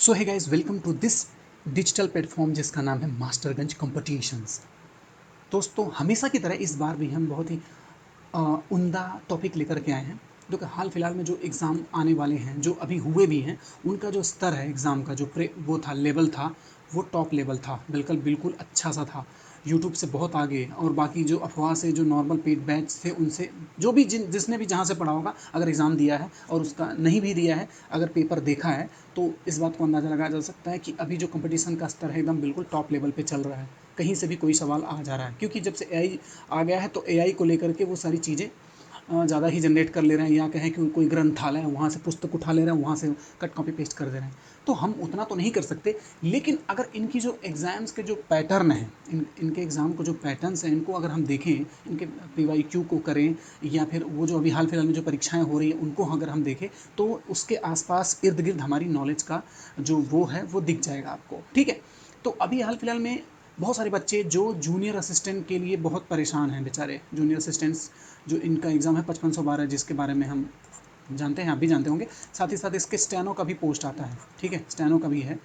So hi guys, welcome to this digital platform जिसका नाम है मास्टरगंज कॉम्पिटिशन्स। दोस्तों, हमेशा की तरह इस बार भी हम बहुत ही उम्दा टॉपिक लेकर के आए हैं, जो कि हाल फिलहाल में जो एग्ज़ाम आने वाले हैं, जो अभी हुए भी हैं, उनका जो स्तर है एग्ज़ाम का, जो वो था, लेवल था, वो टॉप लेवल था, बिल्कुल बिल्कुल अच्छा सा था, यूट्यूब से बहुत आगे। और बाकी जो अफवाह से जो नॉर्मल पेड बैच थे उनसे, जो भी जिसने भी जहाँ से पढ़ा होगा, अगर एग्ज़ाम दिया है और उसका नहीं भी दिया है, अगर पेपर देखा है, तो इस बात को अंदाज़ा लगाया जा सकता है कि अभी जो कंपटीशन का स्तर है एकदम बिल्कुल टॉप लेवल पे चल रहा है। कहीं से भी कोई सवाल आ जा रहा है, क्योंकि जब से एआई आ गया है तो एआई को लेकर के वो सारी चीज़ें ज़्यादा ही जनरेट कर ले रहे हैं, या कहें कि कोई ग्रंथालय है वहाँ से पुस्तक उठा ले रहे हैं, वहाँ से कट कॉपी पेस्ट कर दे रहे हैं। तो हम उतना तो नहीं कर सकते, लेकिन अगर इनकी जो एग्ज़ाम्स के जो पैटर्न हैं, इनके एग्ज़ाम को जो पैटर्न्स हैं, इनको अगर हम देखें, इनके पीवाईक्यू को करें, या फिर वो जो अभी हाल फिलहाल में जो परीक्षाएं हो रही हैं उनको अगर हम देखें, तो उसके आसपास इर्द गिर्द हमारी नॉलेज का जो वो है वो दिख जाएगा आपको। ठीक है, तो अभी हाल फिलहाल में बहुत सारे बच्चे जो जूनियर असिस्टेंट के लिए बहुत परेशान हैं बेचारे, जूनियर असिस्टेंट्स, जो इनका एग्ज़ाम है 5512, जिसके बारे में हम जानते हैं, आप भी जानते होंगे। साथ ही साथ इसके स्टेनो का भी पोस्ट आता है। ठीक है, स्टेनो का भी है,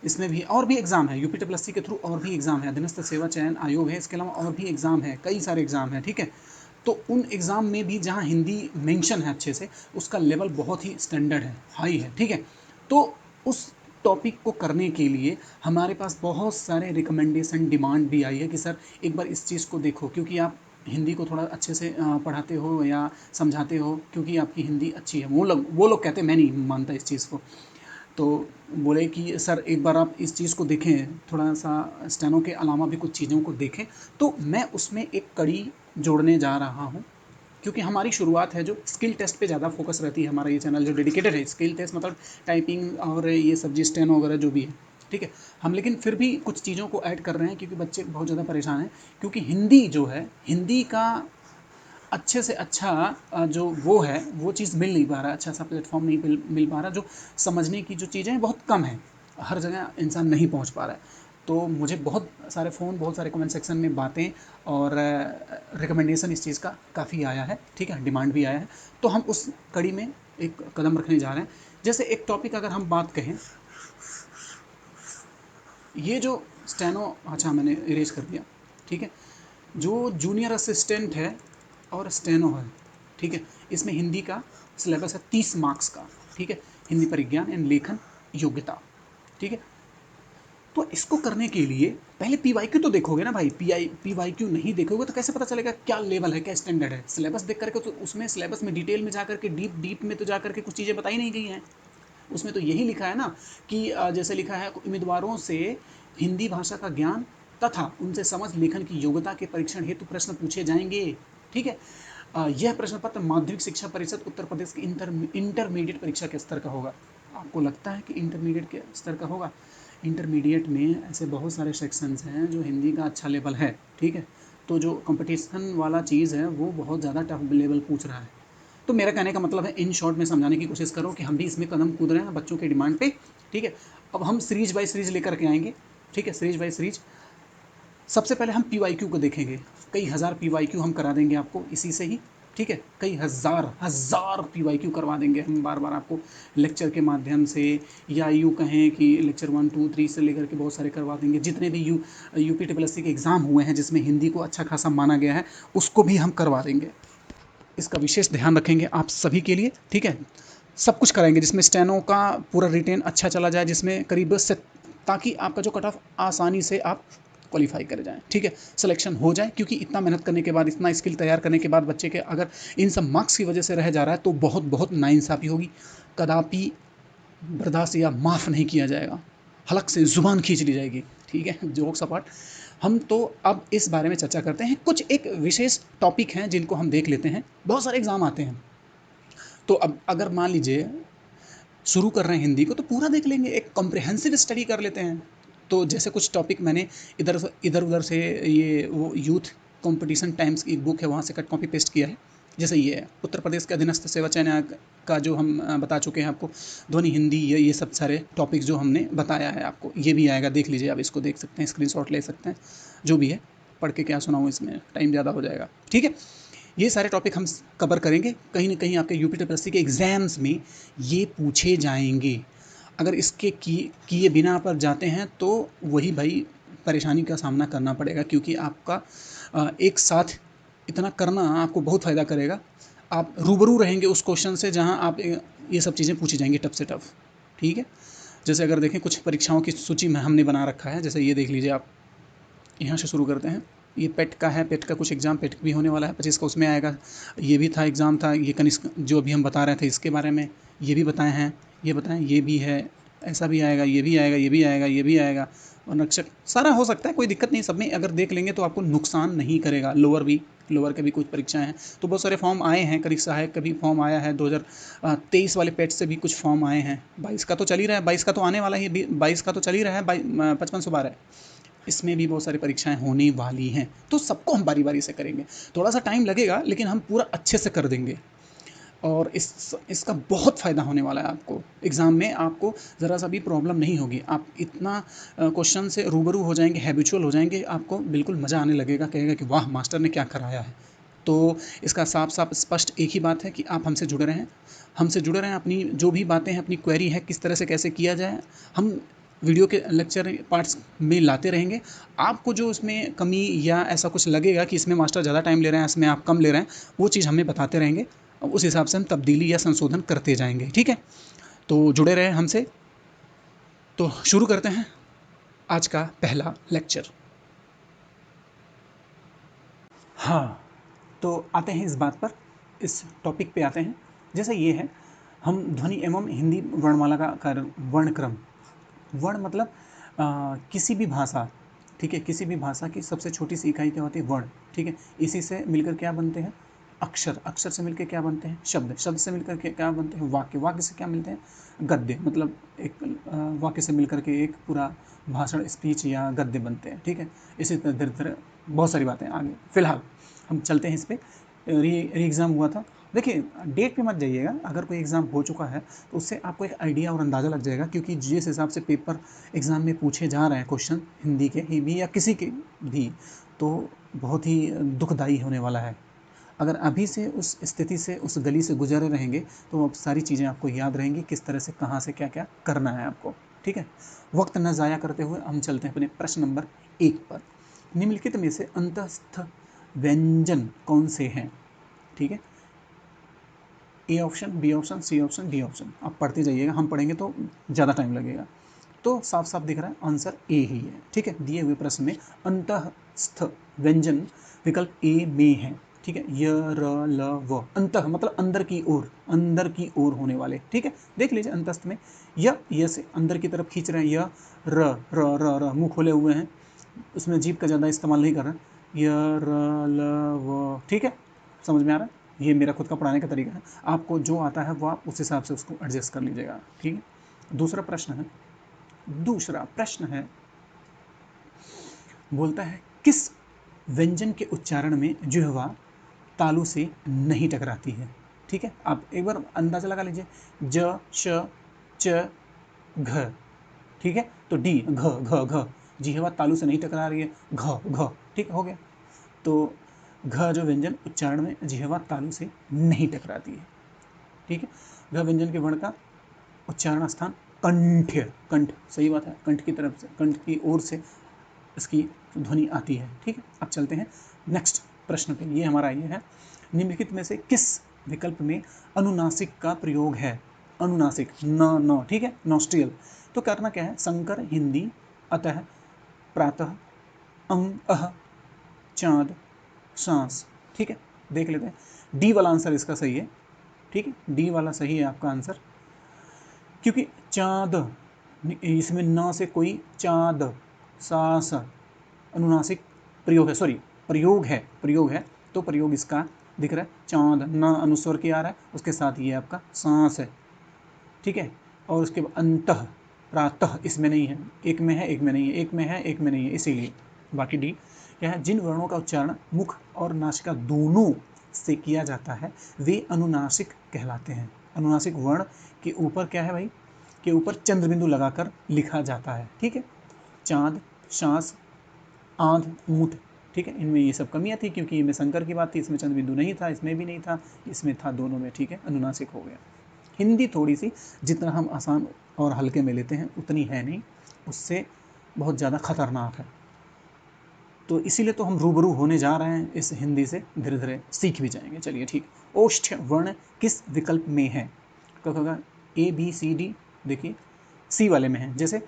इसमें भी और भी एग्ज़ाम है, यूपीडब्ल्यूएससी के थ्रू और भी एग्ज़ाम है, अधीनस्थ सेवा चयन आयोग है, इसके अलावा और भी एग्ज़ाम है, कई सारे एग्ज़ाम हैं। ठीक है, तो उन एग्ज़ाम में भी जहाँ हिंदी मेंशन है अच्छे से, उसका लेवल बहुत ही स्टैंडर्ड है, हाई है। ठीक है, तो उस टॉपिक को करने के लिए हमारे पास बहुत सारे रिकमेंडेशन डिमांड भी आई है कि सर एक बार इस चीज़ को देखो, क्योंकि आप हिंदी को थोड़ा अच्छे से पढ़ाते हो या समझाते हो, क्योंकि आपकी हिंदी अच्छी है। वो लोग कहते हैं, मैं नहीं मानता इस चीज़ को। तो बोले कि सर एक बार आप इस चीज़ को देखें, थोड़ा सा स्टेनो के अलावा भी कुछ चीज़ों को देखें। तो मैं उसमें एक कड़ी जोड़ने जा रहा हूँ, क्योंकि हमारी शुरुआत है जो स्किल टेस्ट पे ज़्यादा फोकस रहती है। हमारा ये चैनल जो डेडिकेटेड है स्किल टेस्ट, मतलब टाइपिंग और ये सब जी स्टेनो वगैरह जो भी है। ठीक है, हम लेकिन फिर भी कुछ चीज़ों को ऐड कर रहे हैं, क्योंकि बच्चे बहुत ज़्यादा परेशान हैं, क्योंकि हिंदी जो है, हिंदी का अच्छे से अच्छा जो वो है, वो चीज़ मिल नहीं पा रहा है, अच्छा सा प्लेटफॉर्म नहीं मिल पा रहा, जो समझने की जो चीज़ें हैं बहुत कम है, हर जगह इंसान नहीं पहुंच पा रहा है। तो मुझे बहुत सारे फ़ोन, बहुत सारे कमेंट सेक्शन में बातें और रिकमेंडेशन इस चीज़ का काफ़ी आया है। ठीक है, डिमांड भी आया है, तो हम उस कड़ी में एक कदम रखने जा रहे हैं। जैसे एक टॉपिक अगर हम बात कहें, ये जो स्टेनो, अच्छा मैंने इरेज कर दिया। ठीक है, जो जूनियर असिस्टेंट है और स्टेनो है, ठीक है, इसमें हिंदी का सिलेबस है 30 मार्क्स का। ठीक है, हिंदी परिज्ञान एंड लेखन योग्यता। ठीक है, तो इसको करने के लिए पहले पीवाईक्यू तो देखोगे ना भाई। पीवाईक्यू नहीं देखोगे तो कैसे पता चलेगा क्या लेवल है, क्या स्टैंडर्ड है। सिलेबस देख करके तो, उसमें सिलेबस में डिटेल में जाकर के, डीप डीप में तो जाकर के कुछ चीज़ें बताई नहीं गई हैं। उसमें तो यही लिखा है ना कि जैसे लिखा है, उम्मीदवारों से हिंदी भाषा का ज्ञान तथा उनसे समझ लेखन की योग्यता के परीक्षण हेतु प्रश्न पूछे जाएंगे। ठीक है, यह प्रश्न पत्र माध्यमिक शिक्षा परिषद उत्तर प्रदेश की इंटरमीडिएट परीक्षा के स्तर का होगा। आपको लगता है कि इंटरमीडिएट के स्तर का होगा? इंटरमीडिएट में ऐसे बहुत सारे सेक्शंस हैं जो हिंदी का अच्छा लेवल है। ठीक है, तो जो कंपटीशन वाला चीज़ है वो बहुत ज़्यादा टफ लेवल पूछ रहा है। तो मेरा कहने का मतलब है, इन शॉर्ट में समझाने की कोशिश करो कि हम भी इसमें कदम कूद रहे हैं बच्चों के डिमांड पे। ठीक है, अब हम सीरीज बाय सीरीज लेकर के आएंगे। ठीक है, सीरीज बाय सीरीज। सबसे पहले हम पीवाईक्यू को देखेंगे। कई हज़ार पीवाईक्यू हम करा देंगे आपको इसी से ही। ठीक है, कई हज़ार हज़ार पीवाईक्यू करवा देंगे हम बार बार आपको, लेक्चर के माध्यम से, या यूँ कहें कि लेक्चर 1 2 3 से लेकर के बहुत सारे करवा देंगे। जितने भी यूपीडब्ल्यूएससी के एग्ज़ाम हुए हैं जिसमें हिंदी को अच्छा खासा माना गया है, उसको भी हम करवा देंगे। इसका विशेष ध्यान रखेंगे आप सभी के लिए। ठीक है, सब कुछ कराएंगे जिसमें स्टेनो का पूरा रिटेन अच्छा चला जाए, जिसमें करीब से, ताकि आपका जो कट ऑफ आसानी से आप क्वालिफाई कर जाएं। ठीक है, सिलेक्शन हो जाए, क्योंकि इतना मेहनत करने के बाद, इतना स्किल तैयार करने के बाद बच्चे के अगर इन सब मार्क्स की वजह से रह जा रहा है, तो बहुत बहुत नाइंसाफ़ी होगी, कदापि बर्दाश्त या माफ़ नहीं किया जाएगा, हलक से ज़ुबान खींच ली जाएगी। ठीक है, जोक्स अपार्ट, हम तो अब इस बारे में चर्चा करते हैं। कुछ एक विशेष टॉपिक हैं जिनको हम देख लेते हैं। बहुत सारे एग्ज़ाम आते हैं, तो अब अगर मान लीजिए शुरू कर रहे हैं हिंदी को, तो पूरा देख लेंगे, एक कॉम्प्रिहेंसिव स्टडी कर लेते हैं। तो जैसे कुछ टॉपिक मैंने इधर इधर उधर से, ये वो यूथ कंपटीशन टाइम्स की एक बुक है, वहाँ से कट कॉपी पेस्ट किया है। जैसे ये है उत्तर प्रदेश के अधीनस्थ सेवा चयन आयोग का, जो हम बता चुके हैं आपको, ध्वनि हिंदी, ये सब सारे टॉपिक्स जो हमने बताया है आपको, ये भी आएगा, देख लीजिए, आप इसको देख सकते हैं, स्क्रीनशॉट ले सकते हैं, जो भी है। पढ़ के क्या सुनाऊँ, इसमें टाइम ज़्यादा हो जाएगा। ठीक है, ये सारे टॉपिक हम कवर करेंगे। कहीं ना कहीं आपके यूपीडब्ल्यूएससी के एग्ज़ाम्स में ये पूछे जाएंगे। अगर इसके किए बिना आप जाते हैं तो वही भाई परेशानी का सामना करना पड़ेगा, क्योंकि आपका एक साथ इतना करना आपको बहुत फ़ायदा करेगा। आप रूबरू रहेंगे उस क्वेश्चन से जहाँ आप ये सब चीज़ें पूछी जाएंगी टफ से टफ। ठीक है, जैसे अगर देखें कुछ परीक्षाओं की सूची में हमने बना रखा है, जैसे ये देख लीजिए आप। यहाँ से शुरू करते हैं। ये पेट का है, पेट का कुछ एग्ज़ाम पेट भी होने वाला है 25 का, उसमें आएगा। ये भी था एग्ज़ाम था, ये कनिष्क जो अभी हम बता रहे थे इसके बारे में, ये भी बताए हैं, ये बताएं, ये भी है, ऐसा भी आएगा, ये भी आएगा, ये भी आएगा, ये भी आएगा, और नक्शा सारा हो सकता है, कोई दिक्कत नहीं। सब में अगर देख लेंगे तो आपको नुकसान नहीं करेगा। लोअर के भी कुछ परीक्षाएं हैं, तो बहुत सारे फॉर्म आए हैं। करीब सहायक का भी फॉर्म आया है, 2023 वाले पेट से भी कुछ फॉर्म आए हैं। 22 का तो चल ही रहा है, 22 का तो आने वाला ही, 22 का तो चल ही रहा है, 5512 इसमें भी बहुत सारी परीक्षाएं होने वाली हैं। तो सबको हम बारी बारी से करेंगे, थोड़ा सा टाइम लगेगा लेकिन हम पूरा अच्छे से कर देंगे। और इसका बहुत फ़ायदा होने वाला है आपको। एग्ज़ाम में आपको ज़रा सा भी प्रॉब्लम नहीं होगी। आप इतना क्वेश्चन से रूबरू हो जाएंगे, हैबिचुअल हो जाएंगे, आपको बिल्कुल मज़ा आने लगेगा, कहेगा कि वाह मास्टर ने क्या कराया है। तो इसका साफ साफ स्पष्ट एक ही बात है कि आप हमसे जुड़े रहें। अपनी जो भी बातें हैं, अपनी क्वेरी है किस तरह से कैसे किया जाए, हम वीडियो के लेक्चर पार्ट्स में लाते रहेंगे। आपको जो उसमें कमी या ऐसा कुछ लगेगा कि इसमें मास्टर ज़्यादा टाइम ले रहे हैं, इसमें आप कम ले रहे हैं, वो चीज़ हमें बताते रहेंगे। उस हिसाब से हम तब्दीली या संशोधन करते जाएंगे। ठीक है, तो जुड़े रहें हमसे। तो शुरू करते हैं आज का पहला लेक्चर। हाँ, तो आते हैं इस बात पर, इस टॉपिक पे आते हैं। जैसे ये है, हम ध्वनि एवं हिंदी वर्णमाला का वर्णक्रम। वर्ण मतलब किसी भी भाषा, ठीक है, किसी भी भाषा की सबसे छोटी सी इकाई क्या होती है? वर्ण। ठीक है, इसी से मिलकर क्या बनते हैं? अक्षर। अक्षर से मिलकर क्या बनते हैं? शब्द। शब्द से मिलकर के क्या बनते हैं? वाक्य। वाक्य से क्या मिलते हैं? गद्य। मतलब एक वाक्य से मिलकर के एक पूरा भाषण, स्पीच या गद्य बनते हैं। ठीक है, इसी तरह धीरे धीरे बहुत सारी बातें आगे। फिलहाल हम चलते हैं इस पर। री एग्ज़ाम हुआ था। देखिए, डेट पे मत जाइएगा, अगर कोई एग्ज़ाम हो चुका है तो उससे आपको एक आइडिया और अंदाज़ा लग जाएगा, क्योंकि जिस हिसाब से पेपर एग्ज़ाम में पूछे जा रहे हैं क्वेश्चन, हिंदी के ही भी या किसी के भी, तो बहुत ही दुखदाई होने वाला है। अगर अभी से उस स्थिति से, उस गली से गुजरे रहेंगे तो अब सारी चीज़ें आपको याद रहेंगी, किस तरह से कहाँ से क्या क्या करना है आपको। ठीक है, वक्त न ज़ाया करते हुए हम चलते हैं अपने प्रश्न नंबर 1 पर। निम्नलिखित में से अंतस्थ व्यंजन कौन से हैं? ठीक है, A option, B option, C option, D option. आप पढ़ते जाइएगा, हम पढ़ेंगे तो ज़्यादा टाइम लगेगा। तो साफ साफ दिख रहा है आंसर ए ही है। ठीक है, दिए हुए प्रश्न में अंतःस्थ व्यंजन विकल्प ए में है। ठीक है, य र ल व। अंतः मतलब अंदर की ओर, अंदर की ओर होने वाले। ठीक है, देख लीजिए अंतस्थ में य से अंदर की तरफ खींच रहे हैं, य र र र र, मुंह खोले हुए हैं, उसमें जीभ का ज़्यादा इस्तेमाल नहीं कर रहे हैं। य र ल व। ठीक है, समझ में आ रहा है? ये मेरा खुद का पढ़ाने का तरीका है, आपको जो आता है वो आप उस हिसाब से उसको एडजस्ट कर लीजिएगा। ठीक है, दूसरा प्रश्न है, बोलता है किस व्यंजन के उच्चारण में जिह्वा तालू से नहीं टकराती है? ठीक है, आप एक बार अंदाजा लगा लीजिए। ज, श, च, घ। ठीक है, तो डी, घ घ घ, जिह्वा तालू से नहीं टकरा रही है, घ घ। ठीक हो गया। तो घ जो व्यंजन उच्चारण में जिह्वा तालू से नहीं टकराती है। ठीक है, घ व्यंजन के वर्ण का उच्चारण स्थान कंठ। कंठ, सही बात है, कंठ की तरफ से, कंठ की ओर से इसकी ध्वनि आती है। ठीक है, अब चलते हैं नेक्स्ट प्रश्न पे। ये हमारा ये है, निम्नलिखित में से किस विकल्प में अनुनासिक का प्रयोग है? अनुनासिक, न न। ठीक है, नॉस्ट्रियल। तो करना क्या है? संकर, हिंदी, अतः, प्रातः, अंग, अह, चाँद, सांस। ठीक है, देख लेते हैं। डी वाला आंसर इसका सही है। ठीक है, डी वाला सही है आपका आंसर, क्योंकि चाँद, इसमें न से कोई चाँद, सांस अनुनासिक प्रयोग है, सॉरी प्रयोग है। तो प्रयोग इसका दिख रहा है, चाँद, न अनुस्वर के आ रहा है, उसके साथ ये आपका सांस है। ठीक है, और उसके बाद अंतः, प्रातः इसमें नहीं है, एक में है एक में नहीं है, एक में है एक में नहीं है, इसीलिए। बाकी डी क्या है? जिन वर्णों का उच्चारण मुख और नासिका दोनों से किया जाता है वे अनुनासिक कहलाते हैं। अनुनासिक वर्ण के ऊपर क्या है भाई? के ऊपर चंद्र बिंदु लगाकर लिखा जाता है। ठीक है, चाँद, सांस, आंध, ऊँट। ठीक है, इनमें ये सब कमियां थी, क्योंकि इनमें संकर की बात थी, इसमें चंद्र बिंदु नहीं था, इसमें भी नहीं था, इसमें था, दोनों में। ठीक है, अनुनासिक हो गया। हिंदी थोड़ी सी जितना हम आसान और हल्के में लेते हैं उतनी है नहीं, उससे बहुत ज़्यादा खतरनाक है। तो इसीलिए तो हम रूबरू होने जा रहे हैं इस हिंदी से, धीरे धीरे सीख भी जाएंगे। चलिए ठीक। ओष्ठ वर्ण किस विकल्प में है? क्या होगा? A B C D. देखिए सी वाले में है, जैसे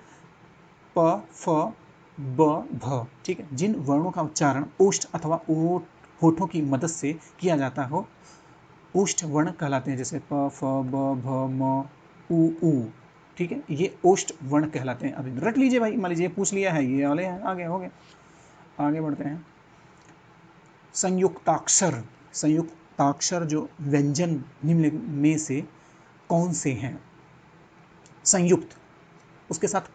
प फ ब भ। ठीक है, जिन वर्णों का उच्चारण ओष्ठ अथवा ओठ होठों की मदद से किया जाता हो ओष्ठ वर्ण कहलाते हैं, जैसे प फ ब भ म उ ऊ। ठीक है, ये ओष्ठ वर्ण कहलाते हैं। अभी रट लीजिए भाई, मान लीजिए पूछ लिया है, ये वाले हैं, आगे हो गए। आगे बढ़ते हैं। संयुक्ताक्षर। संयुक्ताक्षर जो व्यंजन निम्न में से कौन से हैं? संयुक्त, उसके साथ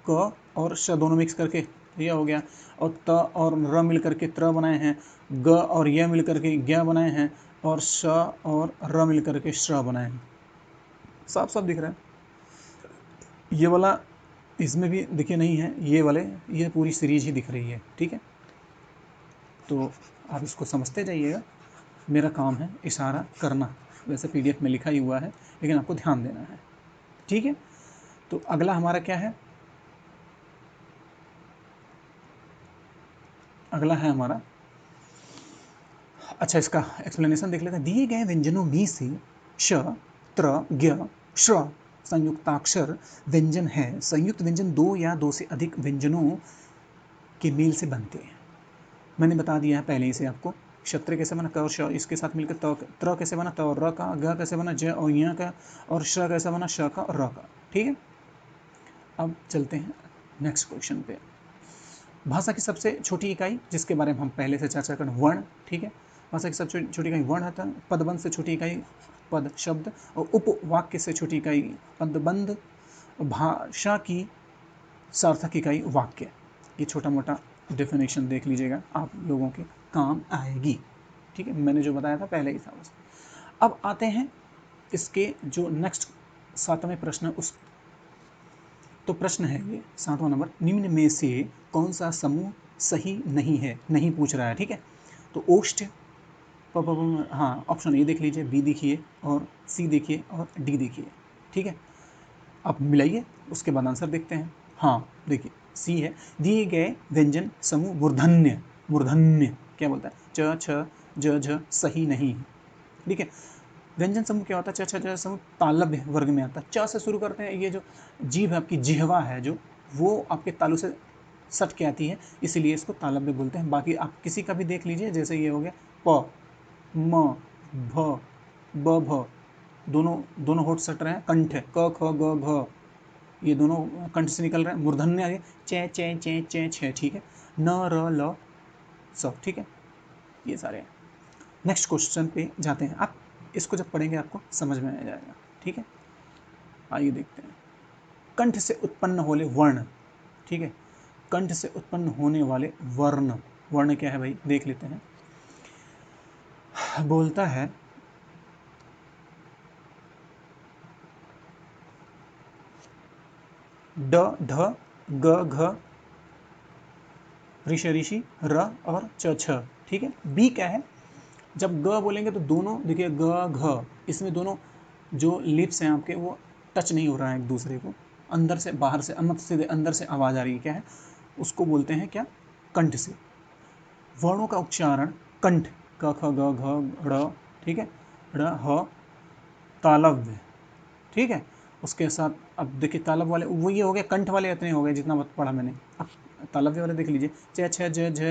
क और श दोनों मिक्स करके यह हो गया, और त और र मिल करके त्र बनाए हैं, ग और य मिल करके ज्ञ बनाए हैं, और श और र मिल करके श्र बनाए हैं। साफ साफ दिख रहा है। ये वाला इसमें भी देखिए नहीं है, ये वाले, ये पूरी सीरीज ही दिख रही है। ठीक है, तो आप इसको समझते जाइएगा। मेरा काम है इशारा करना, वैसे पीडीएफ में लिखा ही हुआ है, लेकिन आपको ध्यान देना है। ठीक है, तो अगला हमारा क्या है? अगला है हमारा, अच्छा इसका एक्सप्लेनेशन देख लेते हैं। दिए गए व्यंजनों में से श, त्र, ज्ञ, श्र संयुक्ताक्षर व्यंजन है। संयुक्त व्यंजन दो या दो से अधिक व्यंजनों के मेल से बनते हैं। मैंने बता दिया है पहले ही से आपको। क्षत्र कैसे बना? क और श, इसके साथ मिलकर त्र कैसे बना? त और र का। ग कैसे बना? ज और य का। और श कैसे बना? श का और र का। ठीक है, अब चलते हैं नेक्स्ट क्वेश्चन पे। भाषा की सबसे छोटी इकाई, जिसके बारे में हम पहले से चर्चा करें, वर्ण। ठीक है, भाषा की सबसे छोटी इकाई वर्ण होता है। पदबंध से छोटी इकाई पद शब्द, और उपवाक्य से छोटी इकाई पदबंध। भाषा की सार्थक इकाई वाक्य। ये छोटा मोटा डेफिनेशन देख लीजिएगा, आप लोगों के काम आएगी। ठीक है, मैंने जो बताया था पहले ही था बस। अब आते हैं इसके जो नेक्स्ट 7वें प्रश्न, उस तो प्रश्न है ये 7वां नंबर, निम्न में से कौन सा समूह सही नहीं है? नहीं पूछ रहा है। ठीक है, तो ओष्ठ, हाँ ऑप्शन ए देख लीजिए, बी देखिए, और सी देखिए, और डी देखिए। ठीक है, अब मिलाइए, उसके बाद आंसर देखते हैं। हाँ देखिए सी है। दिए गए व्यंजन समूह मूर्धन्य, मूर्धन्य क्या बोलता है? च छ ज झ सही नहीं है। ठीक है, व्यंजन समूह क्या होता है? च छ ज समूह तालव्य वर्ग में आता है। च से शुरू करते हैं, ये जो जीभ है आपकी, जिह्वा है जो, वो आपके तालु से सट के आती है, इसीलिए इसको तालव्य बोलते हैं। बाकी आप किसी का भी देख लीजिए, जैसे ये हो गया प, म, भ, ब, भ, दोनों होठ सट रहे हैं, कंठ है, क ख ग घ, ये दोनों कंठ से निकल रहे हैं। मूर्धन्य आगे चे चे चे चे छे। ठीक है, न र ल स। ठीक है, ये सारे हैं। नेक्स्ट क्वेश्चन पे जाते हैं। आप इसको जब पढ़ेंगे आपको समझ में आ जाएगा। ठीक है, आइए देखते हैं। कंठ से उत्पन्न होने वर्ण। ठीक है, कंठ से उत्पन्न होने वाले वर्ण। वर्ण क्या है भाई, देख लेते हैं। बोलता है ड ढ ग घ ऋष ऋषि र और च छ। ठीक है, बी क्या है? जब ग बोलेंगे तो दोनों देखिए ग घ, इसमें दोनों जो लिप्स हैं आपके वो टच नहीं हो रहा है एक दूसरे को, अंदर से बाहर से, मतलब सीधे अंदर से आवाज आ रही है। क्या है? उसको बोलते हैं क्या? कंठ से। वर्णों का उच्चारण कंठ, क ख ग घ ड़। ठीक है, ड़ ह तालव्य। ठीक है, उसके साथ अब देखिए तालव्य वाले वो ये हो गए, कंठ वाले इतने हो गए जितना पढ़ा मैंने। अब तालव्य वाले देख लीजिए, च छ ज झ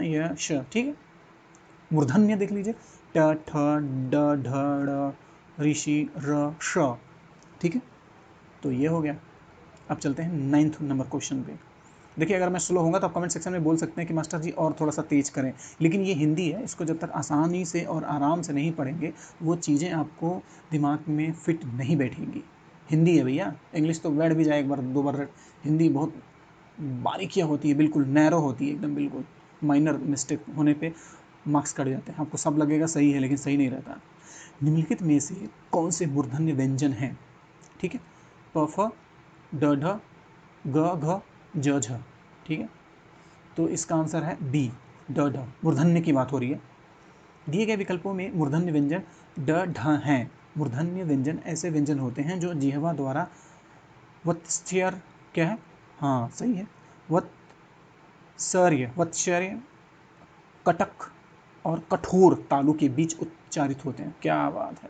य श। ठीक है, मूर्धन्य देख लीजिए, ट ठ ड ढ ड़ ऋषि र श। ठीक है, तो ये हो गया। अब चलते हैं 9th नंबर क्वेश्चन पे। देखिए अगर मैं स्लो होगा तो आप कमेंट सेक्शन में बोल सकते हैं कि मास्टर जी और थोड़ा सा तेज करें, लेकिन ये हिंदी है, इसको जब तक आसानी से और आराम से नहीं पढ़ेंगे वो चीज़ें आपको दिमाग में फिट नहीं बैठेंगी। हिंदी है भैया, इंग्लिश तो बैठ भी जाए एक बार दो बार, हिंदी बहुत बारीकियाँ होती है, बिल्कुल नैरो होती है एकदम, बिल्कुल माइनर मिस्टेक होने पे मार्क्स कट जाते हैं। आपको सब लगेगा सही है, लेकिन सही नहीं रहता। निम्नलिखित में से कौन से मूर्धन्य व्यंजन हैं? ठीक है, प फ ड ढ ग घ ज झ। ठीक है, तो इसका आंसर है बी, ड ढ। मूर्धन्य की बात हो रही है। दिए गए विकल्पों में मूर्धन्य व्यंजन ड ढ हैं। मूर्धन्य व्यंजन ऐसे व्यंजन होते हैं जो जिह्वा द्वारा वत्स्यर क्या है? हाँ सही है, वत्सर्य कटक और कठोर तालु के बीच उच्चारित होते हैं। क्या बात है,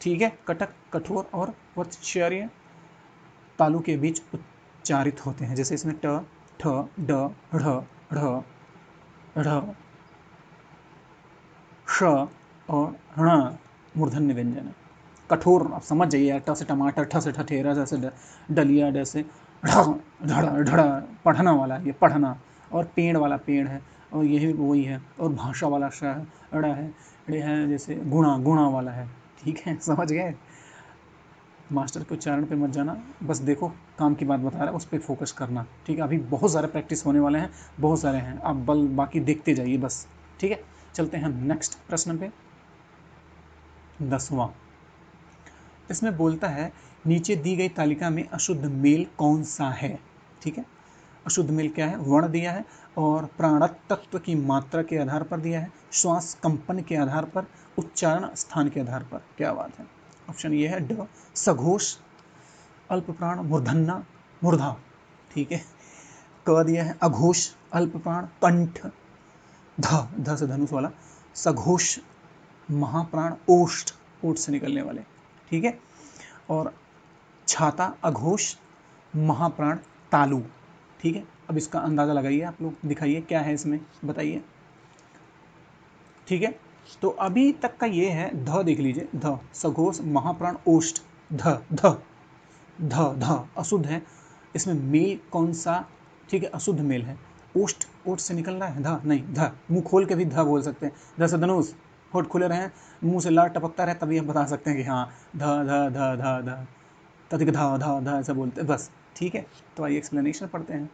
ठीक है, कटक, कठोर और वत्सर्य तालु के बीच उच्चारित होते हैं। जैसे इसमें ट, ठ, ड, ढ़, ढ़, ढ़, श और ण मूर्धन्य व्यंजन है। कठोर आप समझ जाइए, ट से टमाटर, ठ से ठठेरा, ड से डलिया, ड से ढड़ ढड़ पढ़ना वाला है ये, पढ़ना। और पेड़ वाला पेड़ है, और यही वही है। और भाषा वाला श है, अड़ा है, अड़े है, जैसे गुणा, गुणा वाला है। ठीक है, समझ गए। मास्टर के उच्चारण पे मत जाना, बस देखो काम की बात बता रहा है, उस पर फोकस करना। ठीक है, अभी बहुत सारे प्रैक्टिस होने वाले हैं, बहुत सारे हैं, आप बल बाकी देखते जाइए बस। ठीक है, चलते हैं नेक्स्ट प्रश्न पे, 10वां। इसमें बोलता है नीचे दी गई तालिका में अशुद्ध मेल कौन सा है? ठीक है, अशुद्ध मेल क्या है? वर्ण दिया है और प्राणतत्व की मात्रा के आधार पर दिया है, श्वास कंपन के आधार पर, उच्चारण स्थान के आधार पर। क्या बात है? ऑप्शन ये है ड, सघोष, अल्प प्राण, मूर्धन्ना, मूर्धा। ठीक है, क दिया है अघोष, अल्प प्राण, कंठ, ध से धनुष वाला, सघोष, महाप्राण, ओष्ठ, ओठ से निकलने वाले। ठीक है, और छाता, अघोष, महाप्राण, तालु। ठीक है, अब इसका अंदाजा लगाइए, आप लोग दिखाइए क्या है इसमें, बताइए। ठीक है, तो अभी तक का ये है, ध देख लीजिए, ध, सघोष, महाप्राण, ओष्ठ, ध ध ध ध अशुद्ध है। इसमें मेल कौन सा? ठीक है, अशुद्ध मेल है। ओष्ठ, ओठ से निकल रहा है, ध नहीं, ध, मुंह खोल के भी ध बोल सकते हैं। ध से धनुष, होठ खुले रहे, मुंह से लार टपकता रहे, तभी हम बता सकते हैं कि हाँ ध ध ध ध ध, तदिक ध ध ध ऐसा बोलते हैं बस। ठीक है, तो आइए एक्सप्लेनेशन पढ़ते हैं।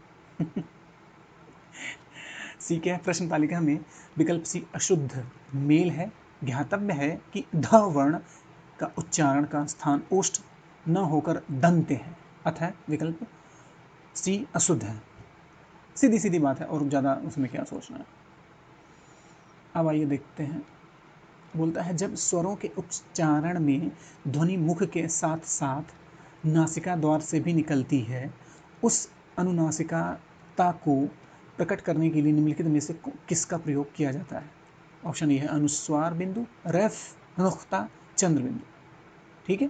सी क्या है प्रश्न तालिका में? विकल्प सी अशुद्ध मेल है। ज्ञातव्य है कि ध वर्ण का उच्चारण का स्थान ओष्ठ न होकर दंत है, अतः विकल्प सी अशुद्ध है। सीधी सीधी बात है, और ज़्यादा उसमें क्या सोचना है। अब आइए देखते हैं, बोलता है जब स्वरों के उच्चारण में ध्वनि मुख के साथ साथ नासिका द्वार से भी निकलती है, उस अनुनासिकता को प्रकट करने के लिए निम्नलिखित में से किसका प्रयोग किया जाता है? ऑप्शन ए है अनुस्वार बिंदु, रेफ, नुक्ता, चंद्र बिंदु। ठीक है,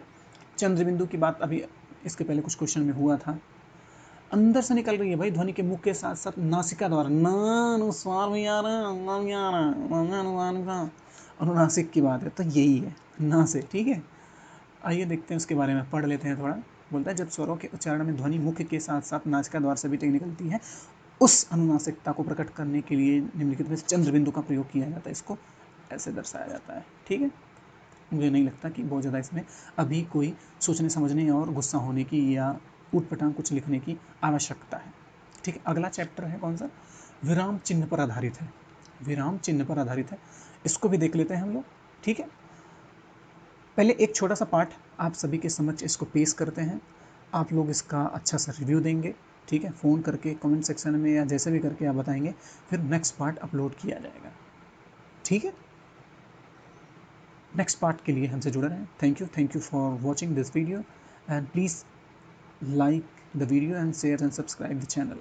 चंद्र बिंदु की बात अभी इसके पहले कुछ क्वेश्चन में हुआ था। अंदर से निकल रही है भाई, ध्वनि के मुख के साथ साथ नासिका द्वारा, अनुस्वार भी आ रहा, अनुनासिक की बात है, तो यही है ना से। ठीक है, आइए देखते हैं उसके बारे में, पढ़ लेते हैं थोड़ा। बोलता है जब स्वरों के उच्चारण में ध्वनि मुख के साथ साथ नासिका द्वार से भी निकलती है, उस अनुनासिकता को प्रकट करने के लिए निम्नलिखित में चंद्र बिंदु का प्रयोग किया जाता है, इसको ऐसे दर्शाया जाता है। ठीक है, मुझे नहीं लगता कि बहुत ज़्यादा इसमें अभी कोई सोचने समझने और गुस्सा होने की या ऊटपटांग कुछ लिखने की आवश्यकता है। ठीक है, अगला चैप्टर है कौन सा? विराम चिन्ह पर आधारित है। विराम चिन्ह पर आधारित है, इसको भी देख लेते हैं हम लोग। ठीक है, पहले एक छोटा सा पार्ट आप सभी के समक्ष इसको पेश करते हैं, आप लोग इसका अच्छा सा रिव्यू देंगे। ठीक है, फ़ोन करके कमेंट सेक्शन में या जैसे भी करके आप बताएंगे, फिर नेक्स्ट पार्ट अपलोड किया जाएगा। ठीक है, नेक्स्ट पार्ट के लिए हमसे जुड़े रहें। Thank you for watching this video, and please like the video and share and subscribe the channel.